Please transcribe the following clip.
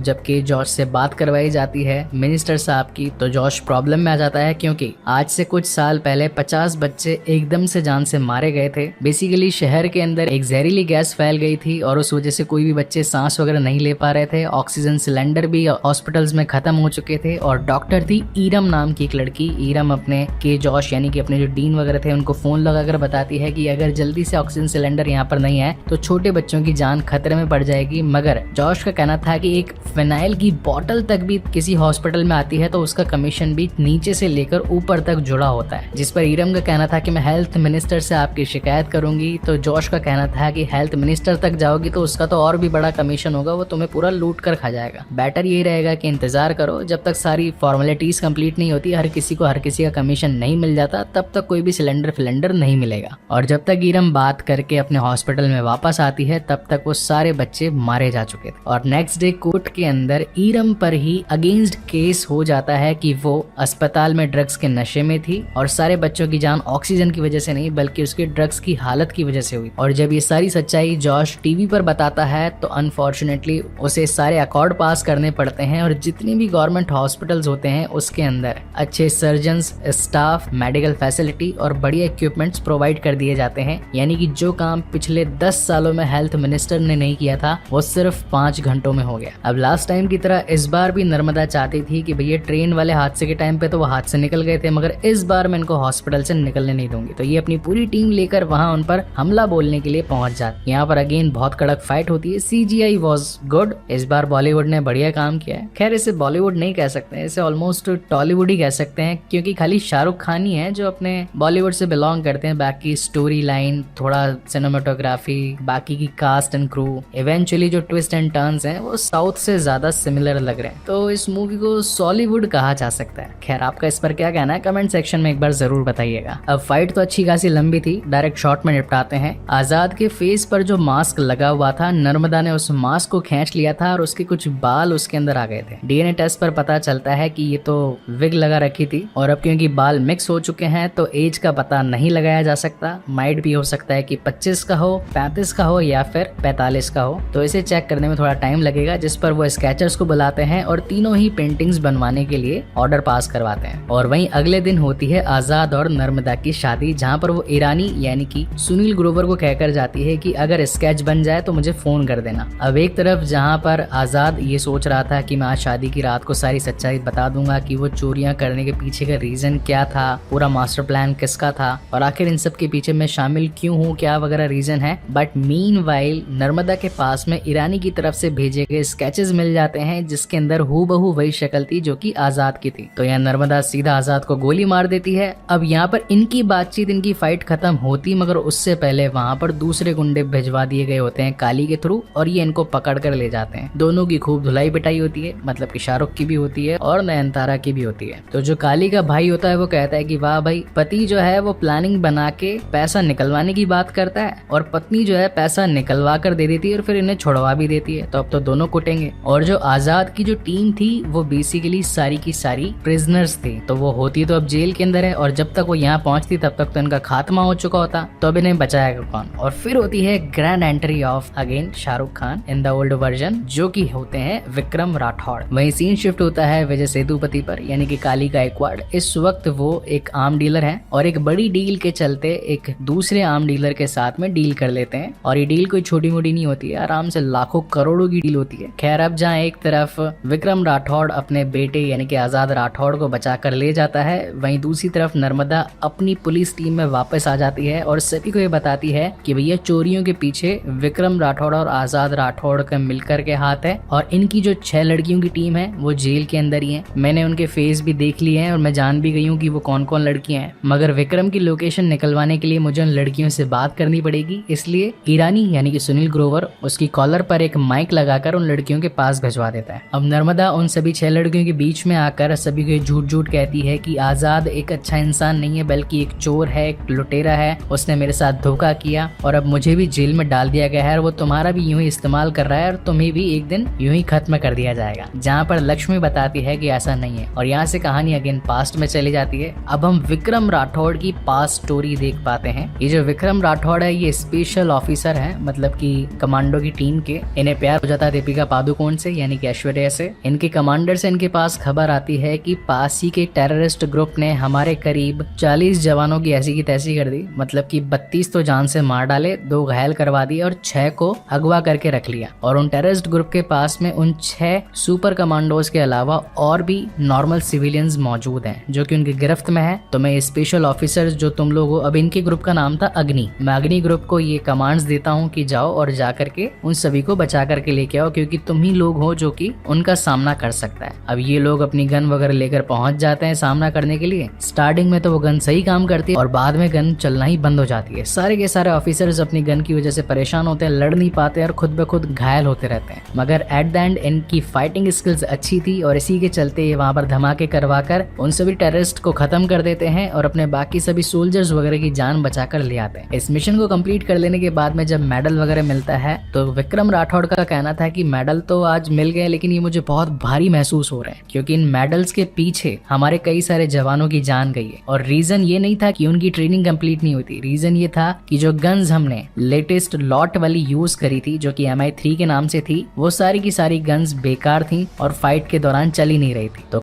जबकि जॉश से बात करवाई जाती है मिनिस्टर साहब की, तो जॉश प्रॉब्लम में आ जाता है क्योंकि आज से कुछ साल पहले 50 बच्चे एकदम से जान से मारे गए थे। बेसिकली शहर के अंदर एक जहरीली गैस फैल गई थी और उस वजह से कोई भी बच्चे सांस वगैरह नहीं ले पा रहे थे। ऑक्सीजन सिलेंडर भी हॉस्पिटल्स में खत्म हो चुके थे और डॉक्टर थी ईरम नाम की एक लड़की। ईरम अपने के जॉश यानी कि अपने जो डीन वगैरह थे उनको फोन लगाकर बताती है कि अगर जल्दी से ऑक्सीजन सिलेंडर यहाँ पर नहीं है तो छोटे बच्चों की जान खतरे में पड़ जाएगी। मगर जॉश का कहना था कि एक फिनाइल की बोतल तक भी किसी हॉस्पिटल में आती है तो उसका कमीशन भी नीचे से लेकर ऊपर तक जुड़ा होता है। जिस पर ईरम का कहना था कि मैं हेल्थ मिनिस्टर से आपकी शिकायत करूंगी। तो जॉश का कहना था कि हेल्थ मिनिस्टर तक जाओगी तो उसका तो और भी बड़ा कमीशन होगा, वो तुम्हें पूरा लूट कर खा जाएगा। बेटर यही रहेगा कि इंतजार करो जब तक सारी फॉर्मेलिटीज कंप्लीट नहीं होती, हर किसी का कमीशन नहीं मिल जाता, तब तक कोई भी सिलेंडर नहीं मिलेगा। और जब तक ईरम बात करके अपने हॉस्पिटल में वापस आती है तब तक वो सारे बच्चे मारे जा चुके थे। और नेक्स्ट डे कोर्ट के अंदर ईरम पर ही अगेंस्ट केस हो जाता है कि वो अस्पताल में ड्रग्स के नशे में थी और सारे बच्चों की जान ऑक्सीजन की वजह से नहीं बल्कि उसके ड्रग्स की हालत की वजह से हुई। और जब ये सारी सच्चाई जॉश टीवी पर बताता है तो अनफॉर्चुनेटली उसे सारे अकॉर्ड पास करने पड़ते हैं और जितनी भी गवर्नमेंट हॉस्पिटल्स होते हैं उसके अंदर अच्छे सर्जन्स, स्टाफ, मेडिकल फैसिलिटी और बढ़िया इक्विपमेंट्स प्रोवाइड कर दिए जाते हैं। यानी कि जो काम पिछले 10 सालों में हेल्थ मिनिस्टर ने नहीं किया था वो सिर्फ 5 घंटों में हो गया। अब लास्ट टाइम की तरह इस बार भी नर्मदा चाहती थी कि भैया ट्रेन वाले हादसे के टाइम पे तो वो हाथ से निकल गए थे, मगर इस बार मैं इनको हॉस्पिटल से निकलने नहीं दूंगी। तो ये अपनी पूरी टीम लेकर वहां उन पर हमला बोलने के लिए पहुंच जाती। यहाँ पर अगेन बहुत कड़क फाइट होती है। CGI was good. इस बार बॉलीवुड ने बढ़िया काम किया है। खैर इसे बॉलीवुड नहीं कह सकते, इसे ऑलमोस्ट टॉलीवुड ही कह सकते हैं क्योंकि खाली शाहरुख खान ही है जो अपने बॉलीवुड से बिलोंग करते हैं। बाकी स्टोरी लाइन, थोड़ा सिनेमाटोग्राफी, बाकी की कास्ट एंड क्रू, इवेंचुअली जो ट्विस्ट एंड टर्न्स हैं वो साउथ से ज्यादा सिमिलर लग रहे हैं। तो इस मूवी को सॉलीवुड कहा जा सकता है। खैर आपका इस पर क्या कहना है कमेंट सेक्शन में एक बार जरूर बताइएगा। अब फाइट तो अच्छी खासी लंबी थी, डायरेक्ट शॉट में निपटाते हैं। आजाद के फेस पर जो मास्क लगा हुआ था, नर्मदा ने उस मास्क को खींच लिया था और उसके कुछ बाल उसके अंदर आ गए थे। DNA टेस्ट पर पता चलता है कि ये तो विग लगा रखी थी और अब क्योंकि बाल मिक्स हो चुके हैं तो एज का पता नहीं लगाया जा सकता। माइट भी हो सकता है कि 25 का हो, 35 का हो या फिर 45 का हो। तो इसे चेक करने में थोड़ा टाइम लगेगा, जिस पर वो स्केचर्स को बुलाते हैं और तीनों ही पेंटिंग्स बनवाने के लिए ऑर्डर पास करवाते हैं। और वहीं अगले दिन होती है आजाद और नर्मदा की शादी, जहां पर वो ईरानी यानी कि सुनील ग्रोवर को कहकर जाती है कि अगर स्केच बन जाए तो मुझे फोन कर देना। अब एक तरफ जहां पर आजाद ये सोच रहा था कि मैं आज शादी की रात को सारी सच्चाई बता दूंगा कि वो चोरियां करने के पीछे का रीजन क्या था, पूरा मास्टर प्लान किसका था और आखिर इन सब के पीछे मैं शामिल क्यों हूँ, क्या वगैरह रीजन है। बट मीनवाइल नर्मदा के पास में ईरानी की तरफ से भेजे गए स्केचेस मिल जाते हैं जिसके अंदर हूबहू वही शक्ल थी जो कि आजाद की थी। तो यहाँ नर्मदा सीधा आजाद को गोली मार देती है। अब यहाँ पर इनकी बातचीत, इनकी फाइट खत्म होती मगर उससे पहले वहाँ पर दूसरे गुंडे भिजवा दिए गए होते हैं काली के थ्रू और ये इनको पकड़ कर ले जाते हैं। दोनों की खूब धुलाई पिटाई होती है, मतलब कि शाहरुख की भी होती है और नयनतारा की भी होती है। तो जो काली का भाई होता है वो कहता है कि वाह भाई, पति जो है वो प्लानिंग बना के पैसा निकलवाने की बात करता है और पत्नी जो है पैसा निकलवा कर दे देती है और फिर इन्हें छुड़वा भी देती है। तो अब तो दोनों कुटेंगे। और जो आजाद की जो टीम थी वो बेसिकली सारी की सारी प्रिजनर्स थी, तो वो होती तो अब जेल के अंदर है और जब तक वो यहाँ पहुंचती तब तक तो इनका खात्मा हो चुका होता। तो अब इन्हें बचाएगा कौन। और फिर होती है grand entry of again Shahrukh Khan in the old version, जो कि होते हैं विक्रम राठौड़। वही सीन शिफ्ट होता है विजय सेतुपति पर, यानी कि काली गायकवाड़। इस वक्त वो एक आर्म डीलर है और एक बड़ी डील के चलते एक दूसरे आर्म डीलर के साथ में डील कर लेते हैं। और ये डील कोई छोटी मोटी नहीं होती है, आराम से लाखों करोड़ों की डील होती है। खैर अब जहाँ एक तरफ विक्रम राठौड़ अपने बेटे यानी कि आजाद राठौड़ को बचा कर ले जाता है, वहीं दूसरी तरफ नर्मदा अपनी पुलिस टीम में वापस आ जाती है और सभी को ये बताती है कि भैया चोरियों के पीछे विक्रम राठौड़ और आजाद राठौड़ का मिलकर के हाथ है और इनकी जो 6 लड़कियों की टीम है वो जेल के अंदर ही है। मैंने उनके फेस भी देख लिए हैं और मैं जान भी गई हूँ कि वो कौन कौन लड़कियां हैं, मगर विक्रम की लोकेशन निकलवाने के लिए मुझे उन लड़कियों से बात करनी पड़ेगी। इसलिए ईरानी यानी कि सुनील ग्रोवर उसकी कॉलर पर एक माइक लगाकर उन लड़कियों के पास भिजवा देता है। अब नर्मदा उन सभी 6 लड़कियों के बीच में आकर सभी को झूठ झूठ कहती है कि आजाद एक अच्छा इंसान नहीं है बल्कि एक चोर है, एक लुटेरा है, उसने मेरे साथ धोखा किया और अब मुझे भी जेल में डाल दिया गया है और वो तुम्हारा भी यूं ही इस्तेमाल कर रहा है और तुम्हें भी एक दिन यूं ही खत्म कर दिया जाएगा। जहाँ पर लक्ष्मी बताती है कि ऐसा नहीं है। और यहाँ से कहानी अगेन पास्ट में चली जाती है। अब हम विक्रम राठौड़ की पास्ट स्टोरी देख पाते हैं। ये जो विक्रम राठौड़ है ये स्पेशल ऑफिसर है, मतलब कि कमांडो की टीम के। इन्हें प्यार हो जाता है दीपिका पादुकोण से यानी कि ऐश्वर्या से। इनके कमांडर से इनके पास खबर आती है कि पास ही के टेररिस्ट ग्रुप ने हमारे करीब 40 जवानों की ऐसी की तैसी कर दी, मतलब कि 32 तो जान से मार डाले, 2 घायल करवा दिए और 6 को अगवा करके रख लिया। और उन टेररिस्ट ग्रुप के पास में उन 6 सुपर कमांडोज के अलावा और भी नॉर्मल सिविलियंस मौजूद हैं जो कि उनकी गिरफ्त में है। तो मैं स्पेशल ऑफिसर्स जो तुम लोग हो, अब इनके ग्रुप का नाम था अग्नि, मैं अग्नि ग्रुप को ये कमांड्स देता हूँ कि जाओ और जा करके उन सभी को बचा करके लेके आओ, क्योंकि तुम ही लोग हो जो कि उनका सामना कर सकता है। अब ये लोग अपनी गन वगैरह लेकर पहुंच जाते हैं सामना करने के लिए। स्टार्टिंग में तो वो गन सही काम करती है और बाद में गन चलना ही बंद हो जाती है। सारे के सारे ऑफिसर्स अपनी गन की वजह से परेशान होते हैं, लड़ नहीं पाते और खुद ब खुद घायल होते रहते हैं। मगर एट द एंड इनकी फाइटिंग स्किल्स अच्छी थी और इसी के चलते ये वहां पर धमाके करवा कर उन सभी टेररिस्ट को खत्म कर देते हैं और अपने बाकी सभी सोल्जर्स वगैरह की जान बचाकर ले आते हैं। इस मिशन को कंप्लीट कर लेने के बाद में जब मेडल वगैरह मिलता है तो विक्रम राठौड़ का कहना था कि मेडल तो आज मिल गए लेकिन ये मुझे बहुत भारी महसूस हो रहे हैं, क्योंकि इन मेडल्स के पीछे हमारे कई सारे जवानों की जान गई है। और रीजन ये नहीं था कि उनकी ट्रेनिंग कंप्लीट नहीं हुई थी, रीजन ये था कि जो गन्स हमने लेटेस्ट लॉट वाली यूज करी थी जो कि MI3 के नाम से थी, वो सारी की सारी गन्स बेकार थी और फाइट के दौरान चल ही नहीं रही थी। तो